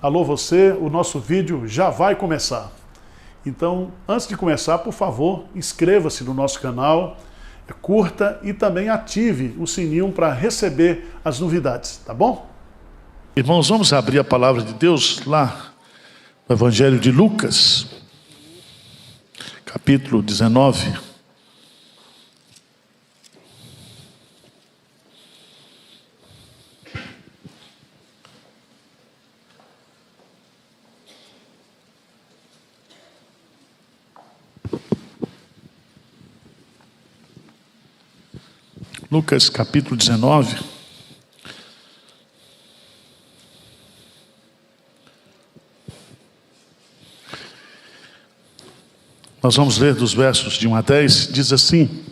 Alô você, o nosso vídeo já vai começar. Então, antes de começar, por favor, inscreva-se no nosso canal, curta e também ative o sininho para receber as novidades, tá bom? Irmãos, vamos abrir a palavra de Deus lá no Evangelho de Lucas, capítulo 19. Lucas capítulo 19. Nós vamos ler dos versos de 1 a 10, diz assim: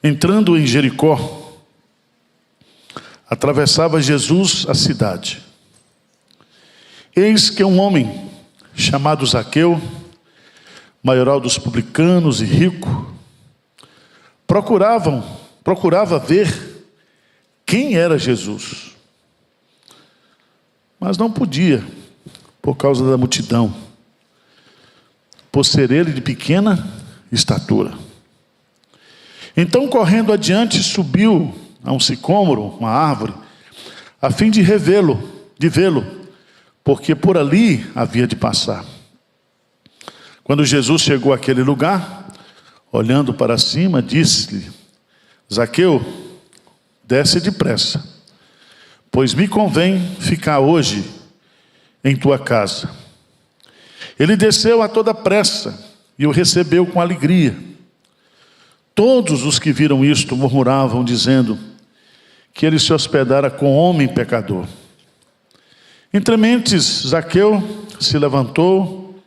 entrando em Jericó, atravessava Jesus a cidade. Eis que um homem chamado Zaqueu, maioral dos publicanos e rico, procurava ver quem era Jesus, mas não podia, por causa da multidão, por ser ele de pequena estatura. Então, correndo adiante, subiu a um sicômoro, uma árvore, a fim de vê-lo, porque por ali havia de passar. Quando Jesus chegou àquele lugar, olhando para cima, disse-lhe: Zaqueu, desce depressa, pois me convém ficar hoje em tua casa. Ele desceu a toda pressa e o recebeu com alegria. Todos os que viram isto murmuravam, dizendo que ele se hospedara com homem pecador. Entre mentes, Zaqueu se levantou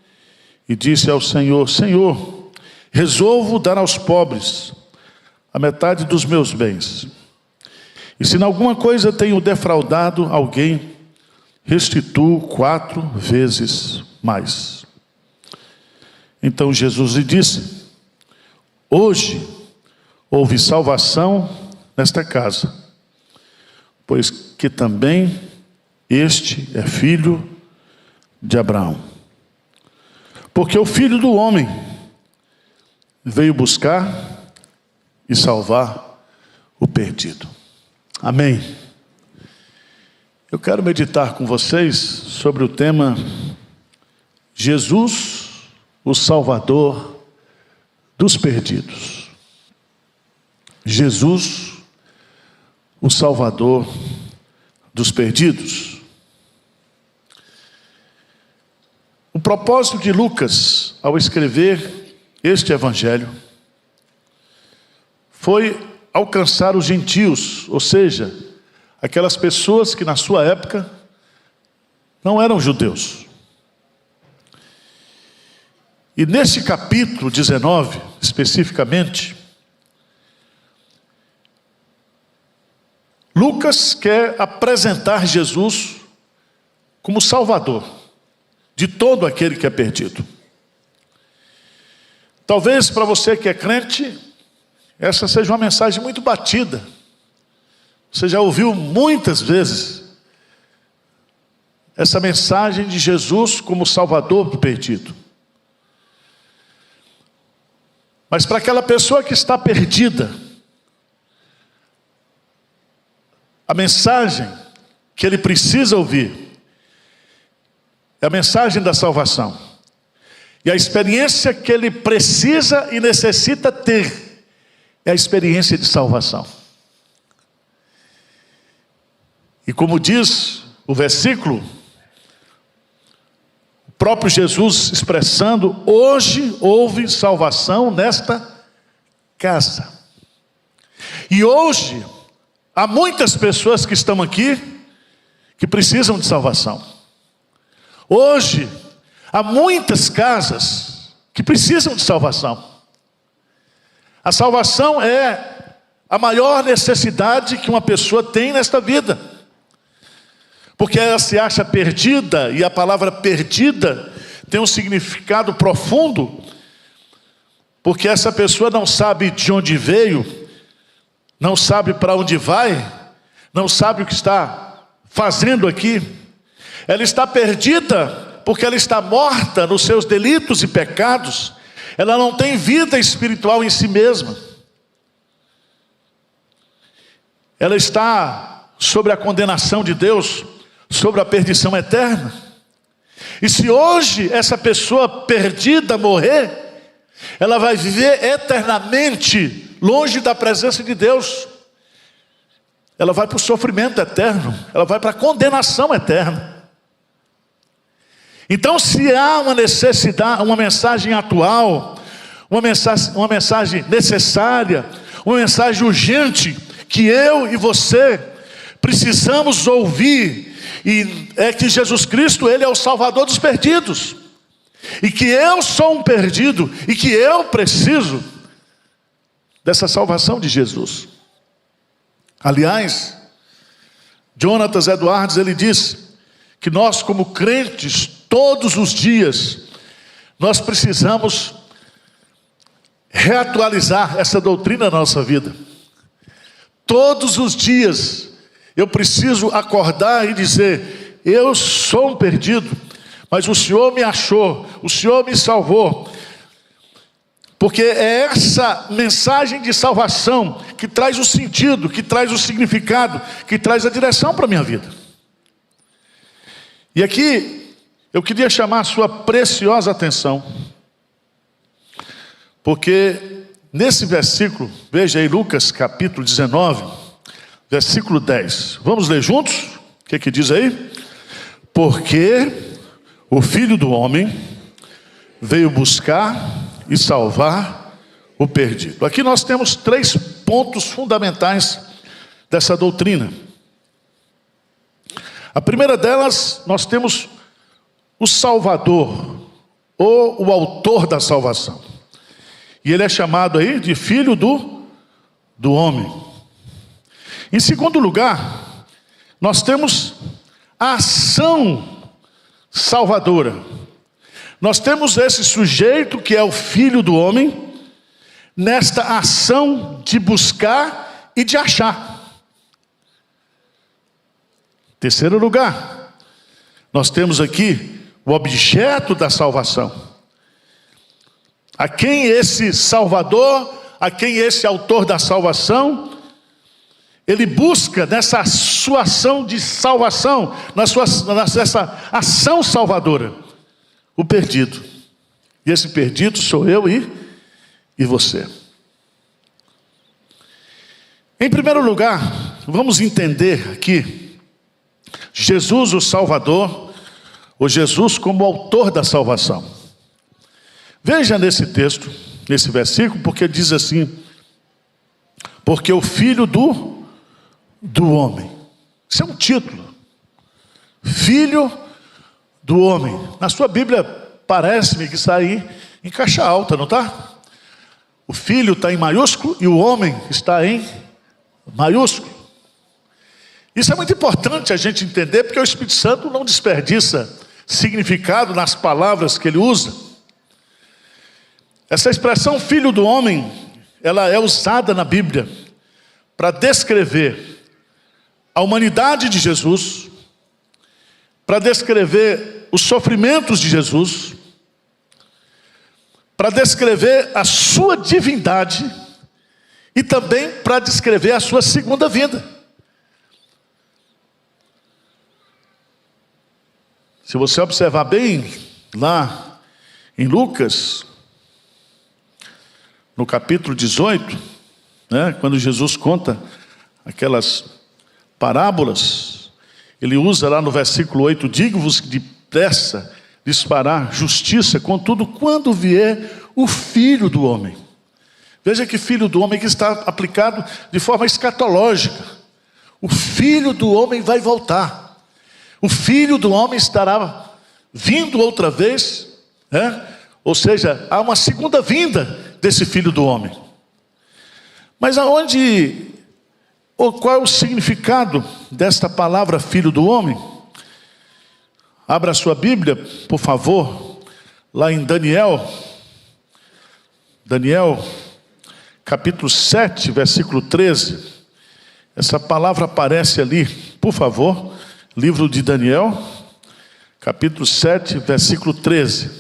e disse ao Senhor: Senhor, resolvo dar aos pobres a metade dos meus bens. E se em alguma coisa tenho defraudado alguém, restituo 4 vezes mais. Então Jesus lhe disse: hoje houve salvação nesta casa, pois que também este é filho de Abraão. Porque o Filho do Homem veio buscar e salvar o perdido. Amém. Eu quero meditar com vocês sobre o tema Jesus, o Salvador dos perdidos. Jesus, o Salvador dos perdidos. O propósito de Lucas, ao escrever este evangelho, foi alcançar os gentios, ou seja, aquelas pessoas que na sua época não eram judeus. E nesse capítulo 19, especificamente, Lucas quer apresentar Jesus como Salvador de todo aquele que é perdido. Talvez para você que é crente, essa seja uma mensagem muito batida. Você já ouviu muitas vezes essa mensagem de Jesus como Salvador do perdido. Mas para aquela pessoa que está perdida, a mensagem que ele precisa ouvir é a mensagem da salvação. E a experiência que ele precisa e necessita ter é a experiência de salvação. E como diz o versículo, o próprio Jesus expressando: hoje houve salvação nesta casa. E hoje há muitas pessoas que estão aqui que precisam de salvação. Hoje há muitas casas que precisam de salvação. A salvação é a maior necessidade que uma pessoa tem nesta vida, porque ela se acha perdida, e a palavra perdida tem um significado profundo, porque essa pessoa não sabe de onde veio, não sabe para onde vai, não sabe o que está fazendo aqui. Ela está perdida porque ela está morta nos seus delitos e pecados. Ela não tem vida espiritual em si mesma. Ela está sobre a condenação de Deus, sobre a perdição eterna. E se hoje essa pessoa perdida morrer, ela vai viver eternamente longe da presença de Deus. Ela vai para o sofrimento eterno, ela vai para a condenação eterna. Então, se há uma necessidade, uma mensagem atual, uma mensagem necessária, uma mensagem urgente, que eu e você precisamos ouvir, e é que Jesus Cristo, Ele é o Salvador dos perdidos, e que eu sou um perdido, e que eu preciso dessa salvação de Jesus. Aliás, Jonathan Edwards, ele diz que nós, como crentes, todos os dias, nós precisamos reatualizar essa doutrina na nossa vida. Todos os dias, eu preciso acordar e dizer: eu sou um perdido, mas o Senhor me achou, o Senhor me salvou. Porque é essa mensagem de salvação que traz o sentido, que traz o significado, que traz a direção para a minha vida. E aqui, eu queria chamar a sua preciosa atenção, porque nesse versículo, veja aí Lucas capítulo 19, versículo 10. Vamos ler juntos? O que diz aí? Porque o Filho do Homem veio buscar e salvar o perdido. Aqui nós temos 3 pontos fundamentais dessa doutrina. A primeira delas, nós temos o Salvador, ou o autor da salvação. E ele é chamado aí de Filho do Homem. Em segundo lugar, nós temos a ação salvadora. Nós temos esse sujeito que é o Filho do Homem, nesta ação de buscar e de achar. Terceiro lugar, nós temos aqui o objeto da salvação. A quem esse Salvador, a quem esse autor da salvação, ele busca nessa sua ação de salvação, nessa ação salvadora, o perdido. E esse perdido sou eu e você. Em primeiro lugar, vamos entender aqui Jesus o Salvador, ou Jesus como autor da salvação. Veja nesse texto, nesse versículo, porque diz assim: porque o Filho do Homem. Isso é um título. Filho do Homem. Na sua Bíblia parece-me que está aí em caixa alta, não está? O Filho está em maiúsculo e o Homem está em maiúsculo. Isso é muito importante a gente entender, porque o Espírito Santo não desperdiça significado nas palavras que ele usa. Essa expressão Filho do Homem, ela é usada na Bíblia para descrever a humanidade de Jesus, para descrever os sofrimentos de Jesus, para descrever a sua divindade e também para descrever a sua segunda vinda. Se você observar bem lá em Lucas, no capítulo 18, quando Jesus conta aquelas parábolas, ele usa lá no versículo 8: digo-vos que depressa lhes fará justiça, contudo, quando vier o Filho do Homem. Veja que Filho do Homem que está aplicado de forma escatológica. O Filho do Homem vai voltar. O Filho do Homem estará vindo outra vez, ou seja, há uma segunda vinda desse Filho do Homem. Mas qual é o significado desta palavra Filho do Homem? Abra a sua Bíblia, por favor, lá em Daniel, capítulo 7, versículo 13. Essa palavra aparece ali, por favor, livro de Daniel, capítulo 7, versículo 13.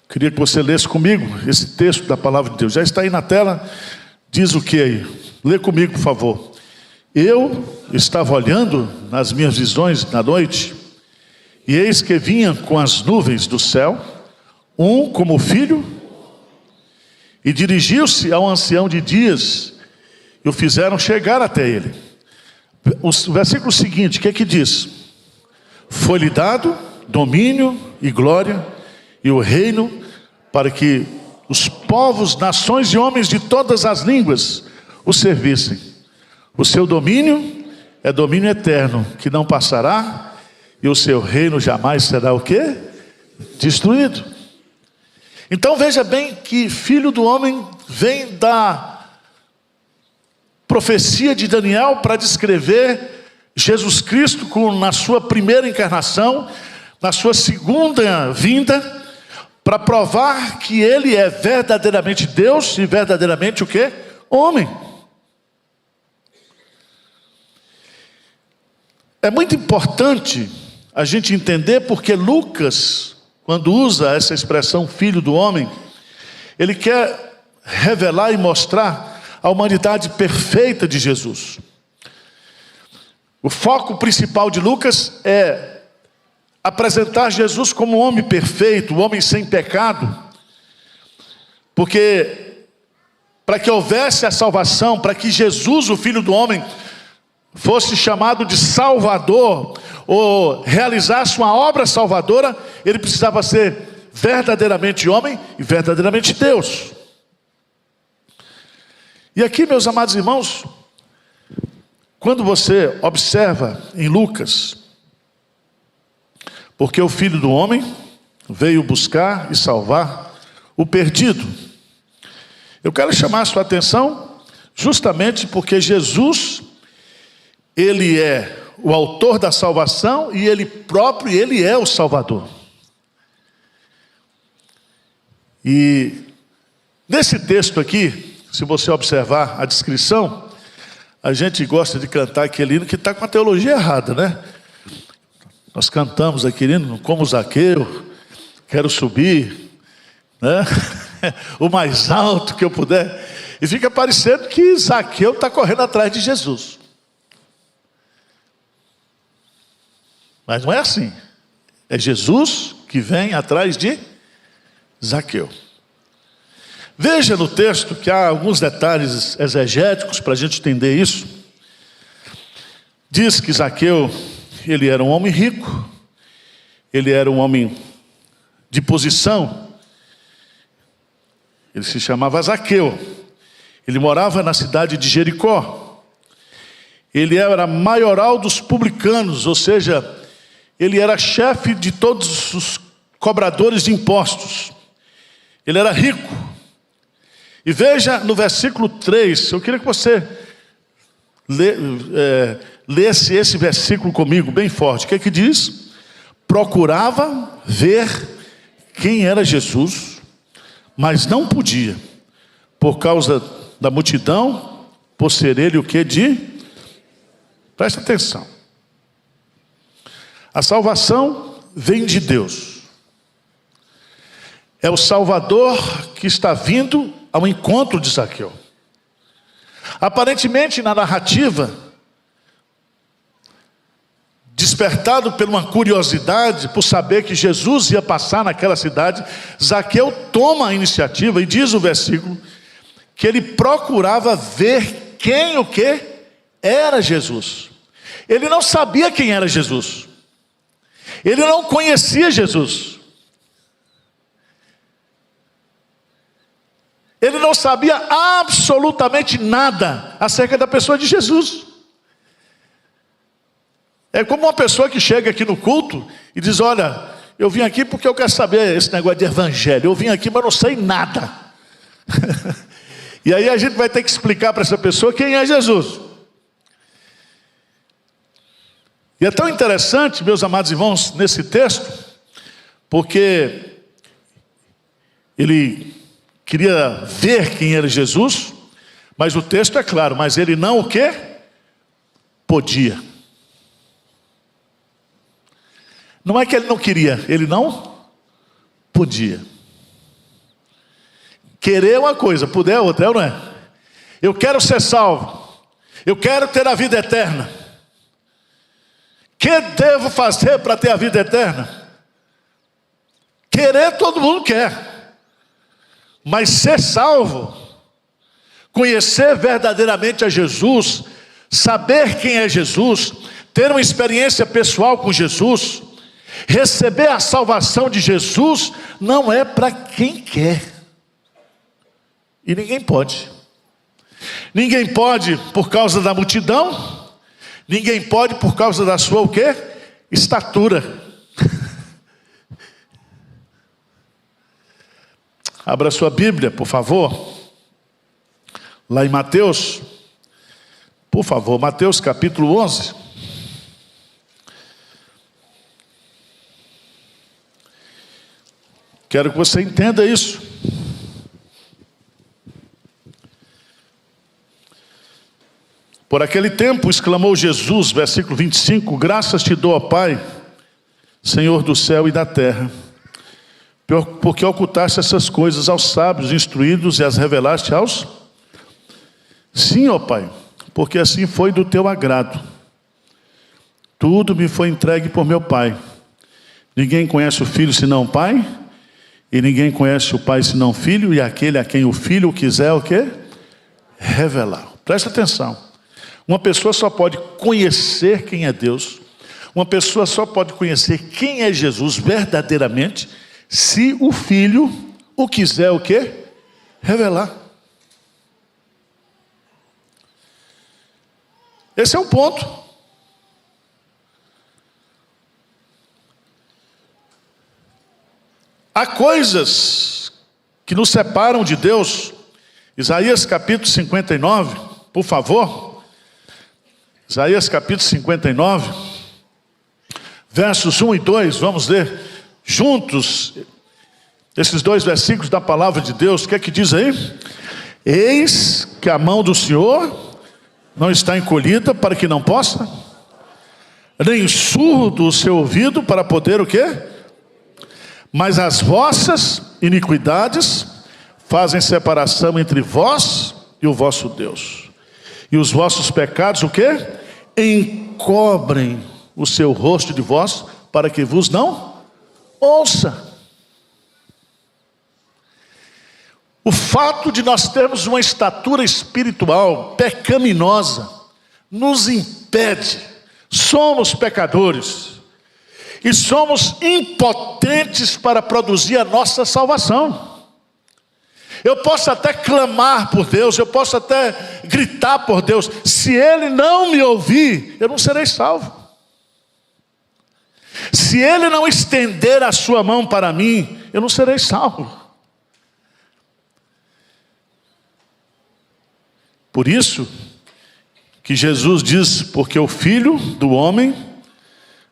Queria que você lesse comigo esse texto da palavra de Deus. Já está aí na tela. Diz o que aí? Lê comigo, por favor. Eu estava olhando nas minhas visões na noite, e eis que vinha com as nuvens do céu, um como filho, e dirigiu-se ao ancião de dias, e o fizeram chegar até ele. O versículo seguinte, o que é que diz? Foi-lhe dado domínio e glória e o reino, para que os povos, nações e homens de todas as línguas o servissem. O seu domínio é domínio eterno, que não passará, e o seu reino jamais será o quê? Destruído. Então veja bem que filho do homem vem da profecia de Daniel para descrever Jesus Cristo na sua primeira encarnação, na sua segunda vinda, para provar que ele é verdadeiramente Deus e verdadeiramente o quê? Homem. É muito importante a gente entender porque Lucas, quando usa essa expressão filho do homem, ele quer revelar e mostrar a humanidade perfeita de Jesus. O foco principal de Lucas é apresentar Jesus como um homem perfeito, um homem sem pecado, porque para que houvesse a salvação, para que Jesus, o Filho do Homem, fosse chamado de Salvador, ou realizasse uma obra salvadora, ele precisava ser verdadeiramente homem e verdadeiramente Deus. E aqui, meus amados irmãos, quando você observa em Lucas, porque o Filho do Homem veio buscar e salvar o perdido. Eu quero chamar a sua atenção justamente porque Jesus, ele é o autor da salvação e ele próprio, ele é o Salvador. E nesse texto aqui, se você observar a descrição, a gente gosta de cantar aquele hino que está com a teologia errada, né? Nós cantamos aquele hino como Zaqueu, quero subir, né? O mais alto que eu puder. E fica parecendo que Zaqueu está correndo atrás de Jesus. Mas não é assim. É Jesus que vem atrás de Zaqueu. Veja no texto que há alguns detalhes exegéticos para a gente entender isso. Diz que Zaqueu, ele era um homem rico, ele era um homem de posição, ele se chamava Zaqueu, ele morava na cidade de Jericó, ele era maioral dos publicanos, ou seja, ele era chefe de todos os cobradores de impostos, ele era rico. E veja no versículo 3, eu queria que você lesse esse versículo comigo, bem forte. O que é que diz? Procurava ver quem era Jesus, mas não podia, por causa da multidão, por ser ele o que de... Presta atenção. A salvação vem de Deus. É o Salvador que está vindo ao encontro de Zaqueu. Aparentemente, na narrativa, despertado por uma curiosidade, por saber que Jesus ia passar naquela cidade, Zaqueu toma a iniciativa e diz o versículo, que ele procurava ver quem o que era Jesus. Ele não sabia quem era Jesus. Ele não conhecia Jesus. Ele não sabia absolutamente nada acerca da pessoa de Jesus. É como uma pessoa que chega aqui no culto e diz, olha, eu vim aqui porque eu quero saber esse negócio de evangelho. Eu vim aqui, mas não sei nada. E aí a gente vai ter que explicar para essa pessoa quem é Jesus. E é tão interessante, meus amados irmãos, nesse texto, porque ele queria ver quem era Jesus, mas o texto é claro, mas ele não o quê? Podia. Não é que ele não queria, ele não podia. Querer é uma coisa, poder é outra, não é? Eu quero ser salvo, eu quero ter a vida eterna. O que devo fazer para ter a vida eterna? Querer todo mundo quer, mas ser salvo, conhecer verdadeiramente a Jesus, saber quem é Jesus, ter uma experiência pessoal com Jesus, receber a salvação de Jesus, não é para quem quer. E ninguém pode. Ninguém pode por causa da multidão, ninguém pode por causa da sua o quê? Estatura. Abra sua Bíblia, por favor. Lá em Mateus. Por favor, Mateus capítulo 11. Quero que você entenda isso. Por aquele tempo exclamou Jesus, versículo 25: graças te dou, ó Pai, Senhor do céu e da terra, porque ocultaste essas coisas aos sábios instruídos e as revelaste aos... Sim, ó Pai, porque assim foi do teu agrado. Tudo me foi entregue por meu Pai. Ninguém conhece o Filho senão o Pai, e ninguém conhece o Pai senão o Filho, e aquele a quem o Filho quiser o quê? Revelar. Presta atenção. Uma pessoa só pode conhecer quem é Deus, uma pessoa só pode conhecer quem é Jesus verdadeiramente, se o Filho o quiser o quê? Revelar. Esse é o ponto. Há coisas que nos separam de Deus. Isaías capítulo 59, por favor. Isaías capítulo 59, versos 1 e 2, vamos ler juntos esses dois versículos da palavra de Deus. O que é que diz aí? Eis que a mão do Senhor não está encolhida para que não possa, nem surdo o seu ouvido para poder o quê? Mas as vossas iniquidades fazem separação entre vós e o vosso Deus, e os vossos pecados o quê? Encobrem o seu rosto de vós, para que vos não ouça. O fato de nós termos uma estatura espiritual pecaminosa nos impede. Somos pecadores e somos impotentes para produzir a nossa salvação. Eu posso até clamar por Deus, eu posso até gritar por Deus, se Ele não me ouvir, eu não serei salvo. Se Ele não estender a sua mão para mim, eu não serei salvo. Por isso que Jesus diz, porque o Filho do homem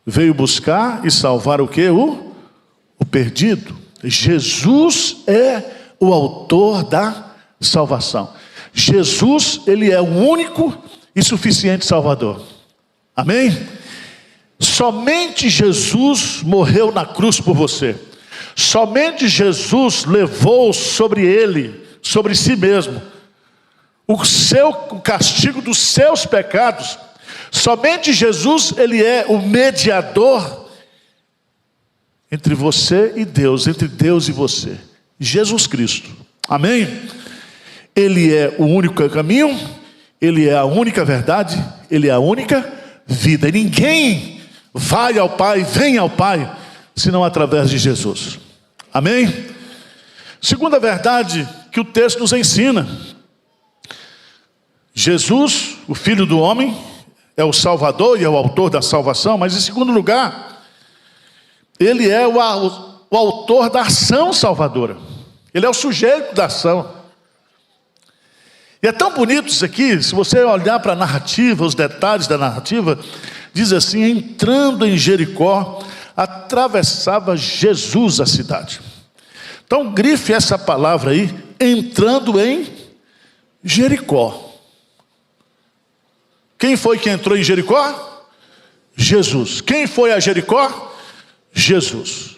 veio buscar e salvar o quê? O perdido. Jesus é o autor da salvação. Jesus, Ele é o único e suficiente Salvador. Amém? Somente Jesus morreu na cruz por você. Somente Jesus levou sobre Ele, sobre si mesmo, o castigo dos seus pecados. Somente Jesus, Ele é o mediador entre você e Deus, entre Deus e você. Jesus Cristo. Amém? Ele é o único caminho, Ele é a única verdade, Ele é a única vida. E ninguém vai ao Pai, vem ao Pai, senão através de Jesus. Amém? Segunda verdade que o texto nos ensina: Jesus, o Filho do homem, é o Salvador e é o autor da salvação. Mas em segundo lugar, Ele é o autor da ação salvadora. Ele é o sujeito da ação. E é tão bonito isso aqui, se você olhar para a narrativa, os detalhes da narrativa, diz assim: entrando em Jericó, atravessava Jesus a cidade. Então grife essa palavra aí, entrando em Jericó. Quem foi que entrou em Jericó? Jesus. Quem foi a Jericó? Jesus.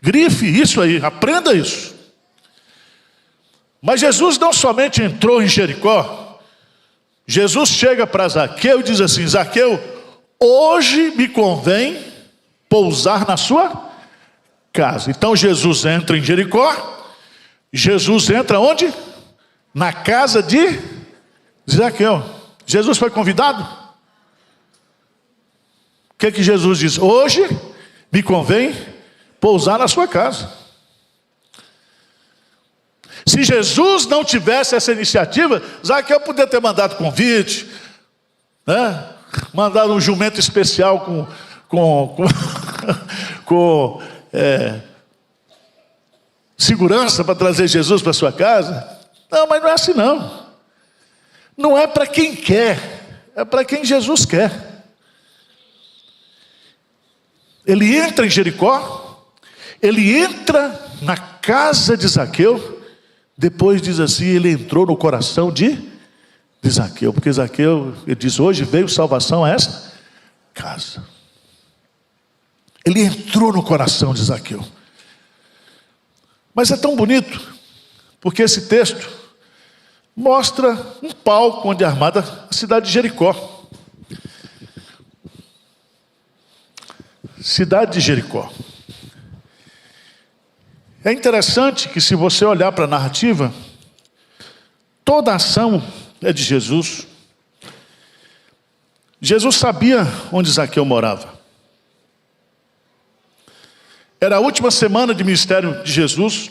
Grife isso aí, aprenda isso. Mas Jesus não somente entrou em Jericó, Jesus chega para Zaqueu e diz assim: Zaqueu, hoje me convém pousar na sua casa. Então Jesus entra em Jericó. Jesus entra onde? Na casa de Zaqueu. Jesus foi convidado? O que Jesus diz? Hoje me convém pousar na sua casa. Se Jesus não tivesse essa iniciativa, Zaqueu poderia ter mandado convite, né? Mandado um jumento especial com segurança para trazer Jesus para sua casa. Não, mas não é assim não. Não é para quem quer, é para quem Jesus quer. Ele entra em Jericó, ele entra na casa de Zaqueu. Depois diz assim, ele entrou no coração de Zaqueu, porque Zaqueu, ele diz, hoje veio salvação a esta casa. Ele entrou no coração de Zaqueu. Mas é tão bonito, porque esse texto mostra um palco onde é armada a cidade de Jericó. Cidade de Jericó. É interessante que, se você olhar para a narrativa, toda a ação é de Jesus. Jesus sabia onde Zaqueu morava. Era a última semana de ministério de Jesus.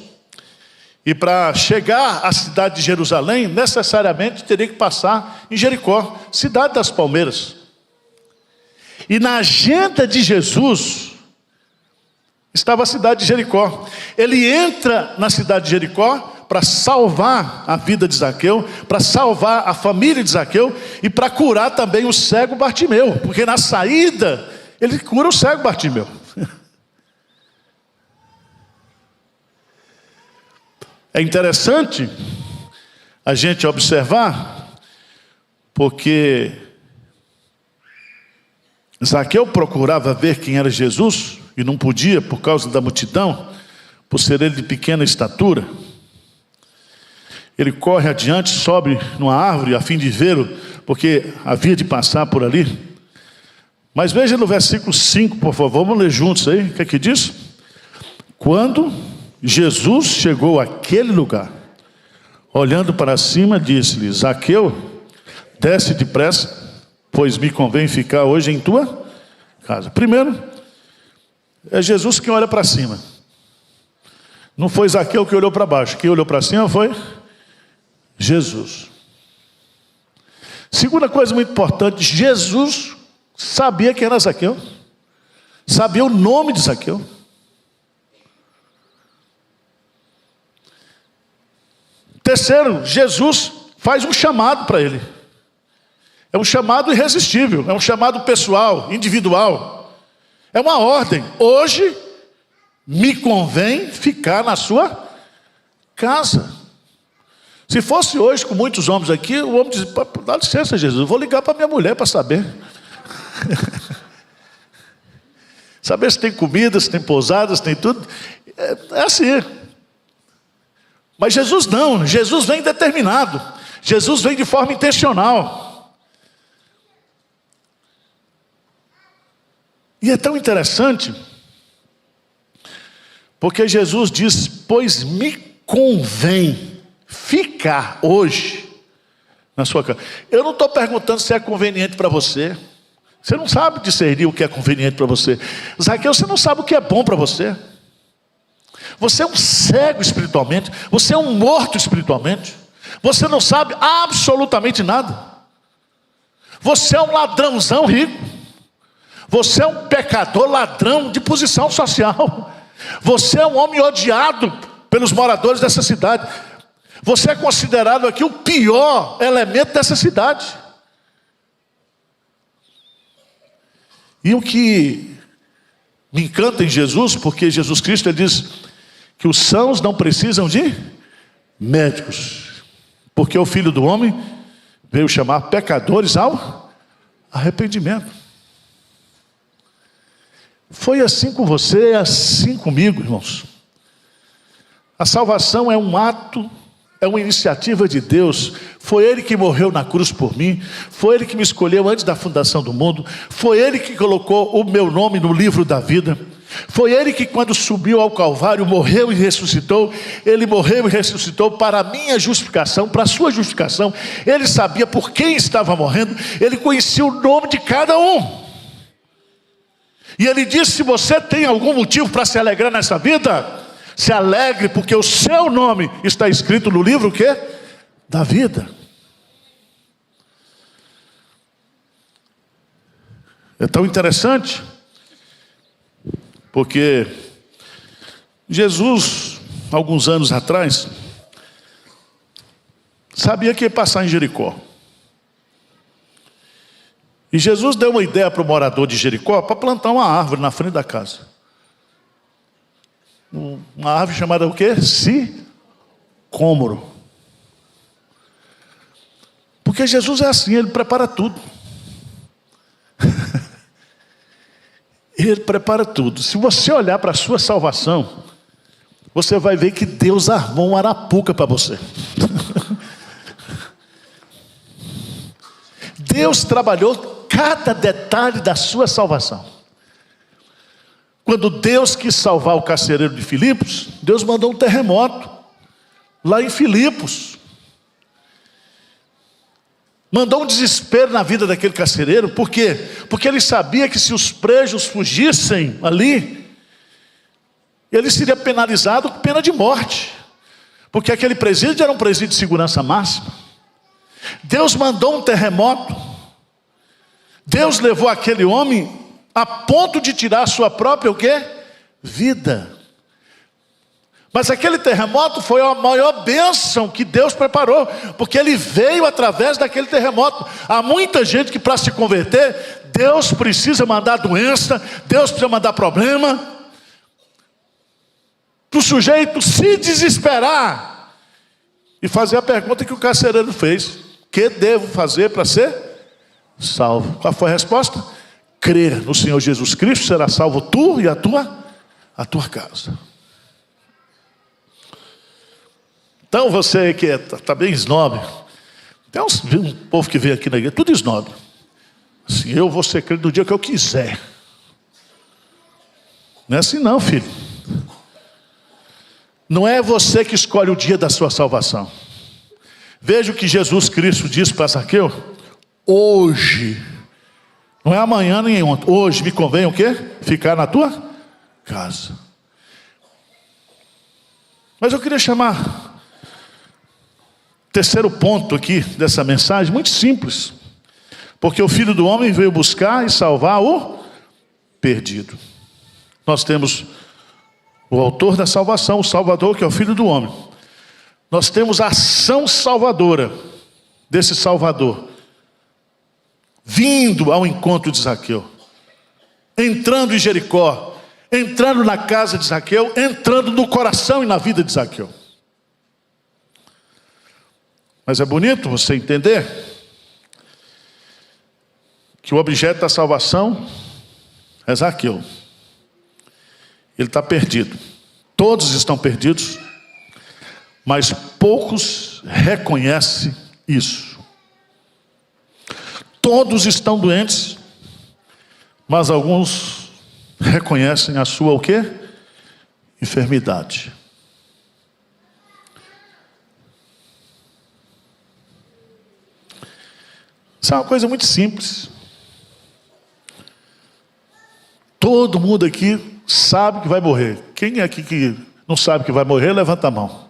E para chegar à cidade de Jerusalém, necessariamente teria que passar em Jericó, cidade das palmeiras. E na agenda de Jesus estava a cidade de Jericó. Ele entra na cidade de Jericó para salvar a vida de Zaqueu, para salvar a família de Zaqueu e para curar também o cego Bartimeu, porque na saída ele cura o cego Bartimeu. É interessante a gente observar, porque Zaqueu procurava ver quem era Jesus e não podia por causa da multidão, por ser ele de pequena estatura. Ele corre adiante, sobe numa árvore a fim de vê-lo, porque havia de passar por ali. Mas veja no versículo 5, por favor, vamos ler juntos aí, o que é que diz? Quando Jesus chegou àquele lugar, olhando para cima, disse-lhe: Zaqueu, desce depressa, pois me convém ficar hoje em tua casa. Primeiro, é Jesus quem olha para cima. Não foi Zaqueu que olhou para baixo. Quem olhou para cima foi Jesus. Segunda coisa muito importante, Jesus sabia quem era Zaqueu. Sabia o nome de Zaqueu. Terceiro, Jesus faz um chamado para ele. É um chamado irresistível, é um chamado pessoal, individual. É uma ordem. Hoje me convém ficar na sua casa. Se fosse hoje com muitos homens aqui, o homem diz: dá licença, Jesus, eu vou ligar para minha mulher para saber. Saber se tem comida, se tem pousadas, se tem tudo. É assim. Mas Jesus não, Jesus vem determinado, Jesus vem de forma intencional. E é tão interessante, porque Jesus diz: pois me convém ficar hoje na sua casa. Eu não estou perguntando se é conveniente para você. Você não sabe discernir o que é conveniente para você. Zaqueu, você não sabe o que é bom para você. Você é um cego espiritualmente, você é um morto espiritualmente, você não sabe absolutamente nada. Você é um ladrãozão rico, você é um pecador ladrão de posição social, você é um homem odiado pelos moradores dessa cidade, você é considerado aqui o pior elemento dessa cidade. E o que me encanta em Jesus, porque Jesus Cristo, ele diz que os sãos não precisam de médicos, porque o Filho do Homem veio chamar pecadores ao arrependimento. Foi assim com você, é assim comigo, irmãos. A salvação é um ato, é uma iniciativa de Deus. Foi Ele que morreu na cruz por mim. Foi Ele que me escolheu antes da fundação do mundo. Foi Ele que colocou o meu nome no livro da vida. Foi Ele que, quando subiu ao Calvário, morreu e ressuscitou. Ele morreu e ressuscitou para a minha justificação, para a sua justificação. Ele sabia por quem estava morrendo. Ele conhecia o nome de cada um. E Ele disse: se você tem algum motivo para se alegrar nessa vida, se alegre, porque o seu nome está escrito no livro o quê? Da vida. É tão interessante, porque Jesus, alguns anos atrás, sabia que ia passar em Jericó. E Jesus deu uma ideia para o morador de Jericó para plantar uma árvore na frente da casa. Uma árvore chamada o quê? Sicômoro. Porque Jesus é assim, Ele prepara tudo. Ele prepara tudo. Se você olhar para a sua salvação, você vai ver que Deus armou uma arapuca para você. Deus trabalhou cada detalhe da sua salvação. Quando Deus quis salvar o carcereiro de Filipos, Deus mandou um terremoto lá em Filipos. Mandou um desespero na vida daquele carcereiro. Por quê? Porque ele sabia que se os presos fugissem ali, ele seria penalizado com pena de morte. Porque aquele presídio era um presídio de segurança máxima. Deus mandou um terremoto. Deus levou aquele homem a ponto de tirar a sua própria o quê? Vida. Mas aquele terremoto foi a maior bênção que Deus preparou, porque ele veio através daquele terremoto. Há muita gente que, para se converter, Deus precisa mandar doença, Deus precisa mandar problema, para o sujeito se desesperar e fazer a pergunta que o carcereiro fez: o que devo fazer para ser salvo? Qual foi a resposta? Crer no Senhor Jesus Cristo, será salvo tu e a tua casa. Então você que está bem snob, tem um povo que vem aqui na igreja, tudo snob. Assim, eu vou ser crente no dia que eu quiser. Não é assim não, filho. Não é você que escolhe o dia da sua salvação. Veja o que Jesus Cristo disse para Zaqueu: hoje, não é amanhã nem ontem, hoje me convém o quê? Ficar na tua casa. Mas eu queria chamar terceiro ponto aqui dessa mensagem, muito simples. Porque o Filho do Homem veio buscar e salvar o perdido. Nós temos o autor da salvação, o Salvador, que é o Filho do Homem. Nós temos a ação salvadora desse Salvador, vindo ao encontro de Zaqueu, entrando em Jericó, entrando na casa de Zaqueu, entrando no coração e na vida de Zaqueu. Mas é bonito você entender que o objeto da salvação é Zaqueu. Ele está perdido. Todos estão perdidos, mas poucos reconhecem isso. Todos estão doentes, mas alguns reconhecem a sua o quê? Enfermidade. Isso é uma coisa muito simples. Todo mundo aqui sabe que vai morrer. Quem é aqui que não sabe que vai morrer, levanta a mão.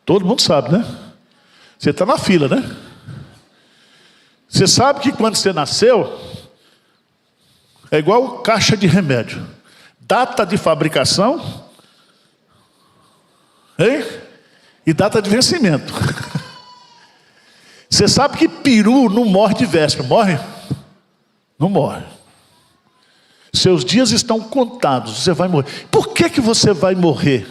Todo mundo sabe, né? Você está na fila, né? Você sabe que quando você nasceu, é igual caixa de remédio. Data de fabricação, hein? E data de vencimento. Você sabe que peru não morre de véspera, morre? Não morre. Seus dias estão contados, você vai morrer. Por que você vai morrer?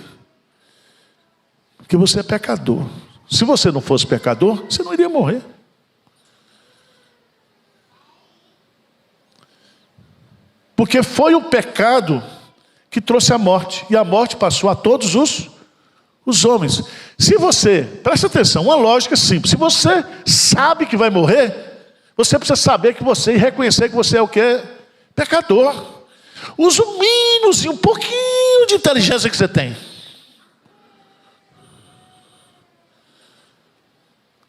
Porque você é pecador. Se você não fosse pecador, você não iria morrer. Porque foi o pecado que trouxe a morte. E a morte passou a todos os homens. Se você, presta atenção, uma lógica simples. Se você sabe que vai morrer, você precisa saber que você, e reconhecer que você é o quê? Pecador. Usa o mínimo e um pouquinho de inteligência que você tem.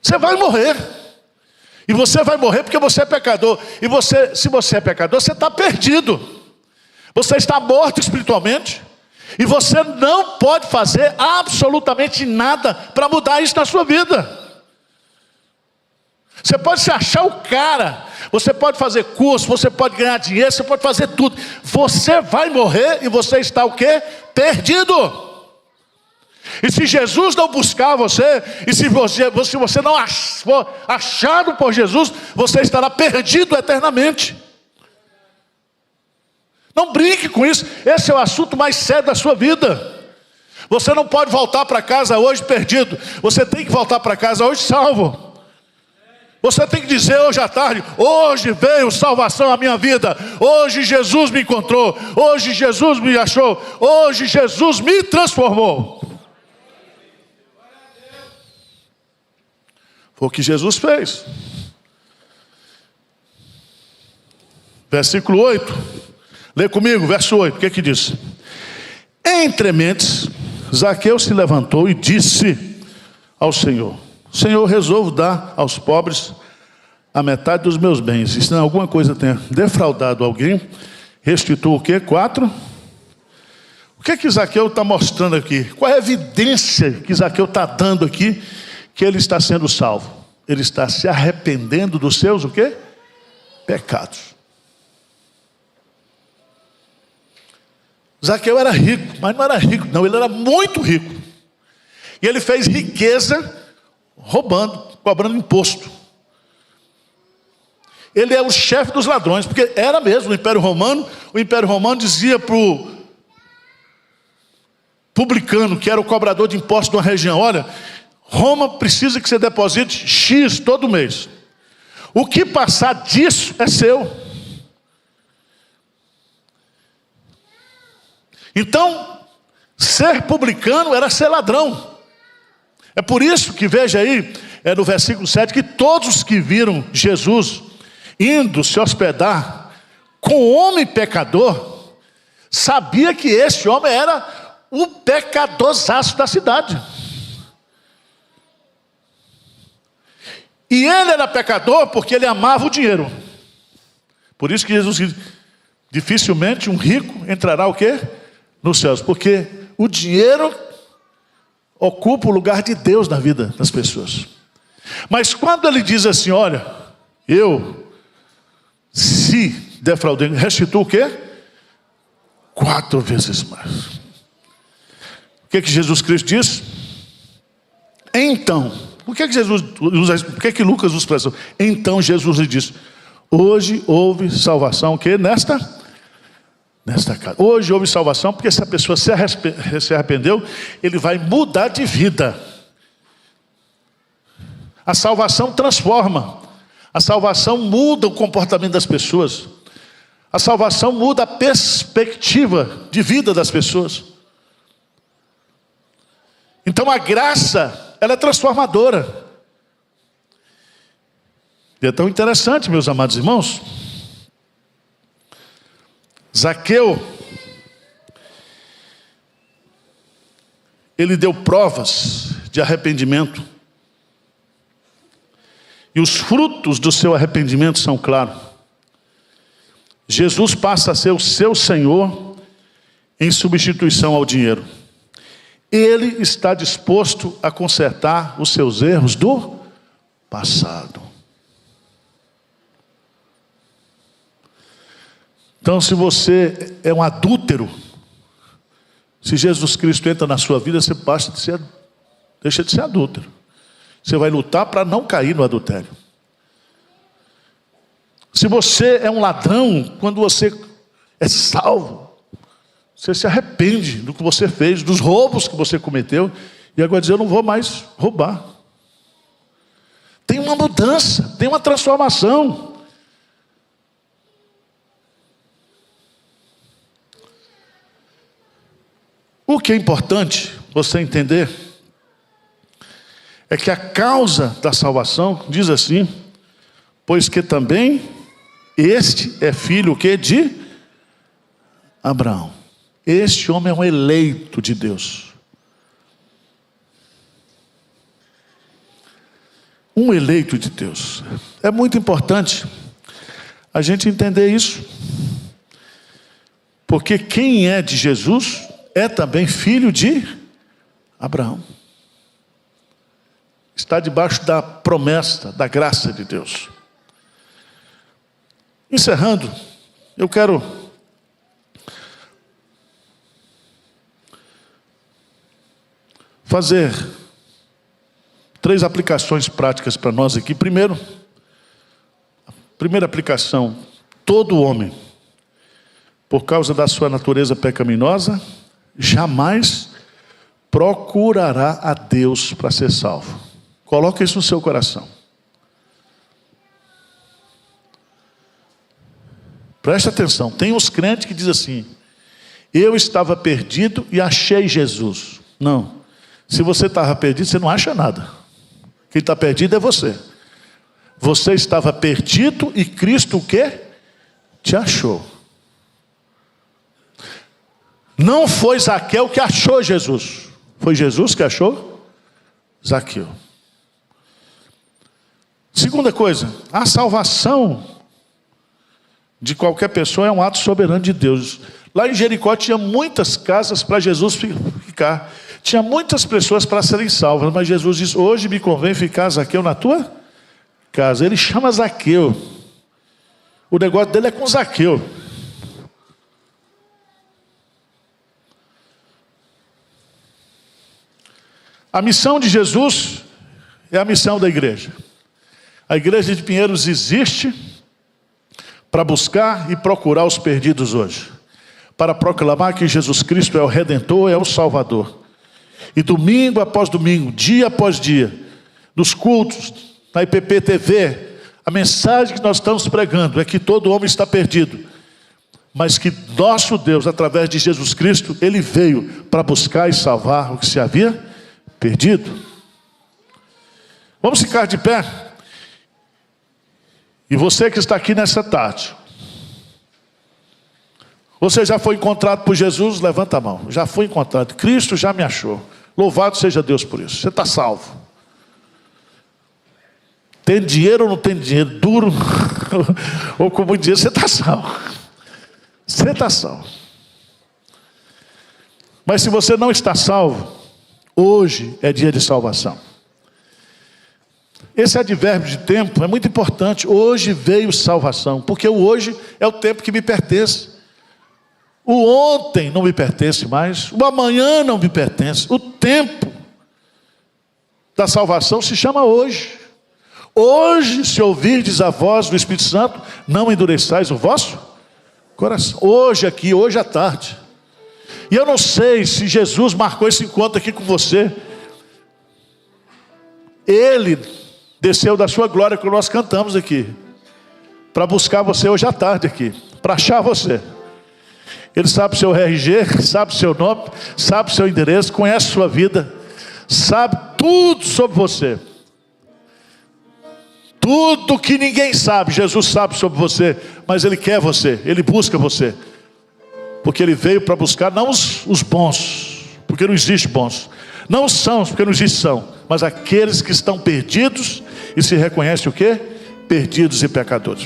Você vai morrer. E você vai morrer porque você é pecador. E você, se você é pecador, você está perdido. Você está morto espiritualmente. E você não pode fazer absolutamente nada para mudar isso na sua vida. Você pode se achar o cara. Você pode fazer curso, você pode ganhar dinheiro, você pode fazer tudo. Você vai morrer e você está o quê? Perdido. E se Jesus não buscar você, e se você não for achado por Jesus, você estará perdido eternamente. Não brinque com isso. Esse é o assunto mais sério da sua vida. Você não pode voltar para casa hoje perdido. Você tem que voltar para casa hoje salvo. Você tem que dizer hoje à tarde: hoje veio salvação à minha vida. Hoje Jesus me encontrou. Hoje Jesus me achou. Hoje Jesus me transformou. Foi o que Jesus fez. Versículo 8. Lê comigo, verso 8. O que é que diz? Entre mentes, Zaqueu se levantou e disse ao Senhor: Senhor, resolvo dar aos pobres a metade dos meus bens. E se alguma coisa tenha defraudado alguém, restituo o quê? 4. O que é que Zaqueu está mostrando aqui? Qual é a evidência que Zaqueu está dando aqui que ele está sendo salvo? Ele está se arrependendo dos seus o quê? Pecados. Zaqueu era rico, mas não era rico, não, ele era muito rico. E ele fez riqueza roubando, cobrando imposto. Ele é o chefe dos ladrões, porque era mesmo no Império Romano. O Império Romano dizia para o publicano, que era o cobrador de impostos de uma região: olha, Roma precisa que você deposite X todo mês. O que passar disso é seu. Então, ser publicano era ser ladrão. É por isso que, veja aí, no versículo 7, que todos os que viram Jesus indo se hospedar com o homem pecador, sabia que esse homem era o pecadorzaço da cidade. E ele era pecador porque ele amava o dinheiro. Por isso que Jesus diz: dificilmente um rico entrará o quê? Nos céus. Porque o dinheiro ocupa o lugar de Deus na vida das pessoas. Mas quando ele diz assim: olha, eu, se defraudei, restituo o quê? 4 vezes mais. O que Jesus Cristo diz? Então, por que Jesus usa, por que Lucas usa a expressão? Então Jesus lhe disse: hoje houve salvação, o quê? Nesta casa. Hoje houve salvação, porque se a pessoa se arrependeu, ele vai mudar de vida. A salvação transforma. A salvação muda o comportamento das pessoas. A salvação muda a perspectiva de vida das pessoas. Então a graça, ela é transformadora. E é tão interessante, meus amados irmãos. Zaqueu, ele deu provas de arrependimento. E os frutos do seu arrependimento são claros. Jesus passa a ser o seu Senhor em substituição ao dinheiro. Ele está disposto a consertar os seus erros do passado. Então, se você é um adúltero, se Jesus Cristo entra na sua vida, você deixa de ser adúltero. Você vai lutar para não cair no adultério. Se você é um ladrão, quando você é salvo, você se arrepende do que você fez, dos roubos que você cometeu, e agora diz: eu não vou mais roubar. Tem uma mudança, tem uma transformação. O que é importante você entender é que a causa da salvação diz assim: pois que também este é filho o quê? De Abraão. Este homem é um eleito de Deus. Um eleito de Deus. É muito importante a gente entender isso. Porque quem é de Jesus é também filho de Abraão. Está debaixo da promessa, da graça de Deus. Encerrando, eu quero fazer 3 aplicações práticas para nós aqui. Primeiro, a primeira aplicação: todo homem, por causa da sua natureza pecaminosa, jamais procurará a Deus para ser salvo. Coloque isso no seu coração. Preste atenção, tem uns crentes que dizem assim: eu estava perdido e achei Jesus. Não, se você estava perdido, você não acha nada. Quem está perdido é você. Você estava perdido e Cristo o quê? Te achou. Não foi Zaqueu que achou Jesus. Foi Jesus que achou Zaqueu. Segunda coisa, a salvação de qualquer pessoa é um ato soberano de Deus. Lá em Jericó tinha muitas casas para Jesus ficar. Tinha muitas pessoas para serem salvas. Mas Jesus diz: hoje me convém ficar, Zaqueu, na tua casa. Ele chama Zaqueu. O negócio dele é com Zaqueu. A missão de Jesus é a missão da igreja. A igreja de Pinheiros existe para buscar e procurar os perdidos hoje, para proclamar que Jesus Cristo é o Redentor, é o Salvador. E domingo após domingo, dia após dia, nos cultos, na IPP TV, a mensagem que nós estamos pregando é que todo homem está perdido, mas que nosso Deus, através de Jesus Cristo, Ele veio para buscar e salvar o que se havia perdido. Vamos ficar de pé? E você que está aqui nessa tarde, você já foi encontrado por Jesus? Levanta a mão. Já foi encontrado. Cristo já me achou. Louvado seja Deus por isso. Você está salvo. Tem dinheiro ou não tem dinheiro? Duro ou com muito dinheiro, você está salvo. Você está salvo. Mas se você não está salvo, hoje é dia de salvação. Esse advérbio de tempo é muito importante. Hoje veio salvação, porque o hoje é o tempo que me pertence. O ontem não me pertence mais, o amanhã não me pertence. O tempo da salvação se chama hoje. Hoje, se ouvirdes a voz do Espírito Santo, não endureçais o vosso coração. Hoje aqui, hoje à tarde. E eu não sei se Jesus marcou esse encontro aqui com você. Ele desceu da sua glória, que nós cantamos aqui, para buscar você hoje à tarde aqui, para achar você. Ele sabe o seu RG, sabe o seu nome, sabe o seu endereço, conhece a sua vida, sabe tudo sobre você. Tudo que ninguém sabe, Jesus sabe sobre você, mas Ele quer você, Ele busca você. Porque Ele veio para buscar não os bons, porque não existe bons. Não os sãos, porque não existe são, mas aqueles que estão perdidos e se reconhecem o quê? Perdidos e pecadores.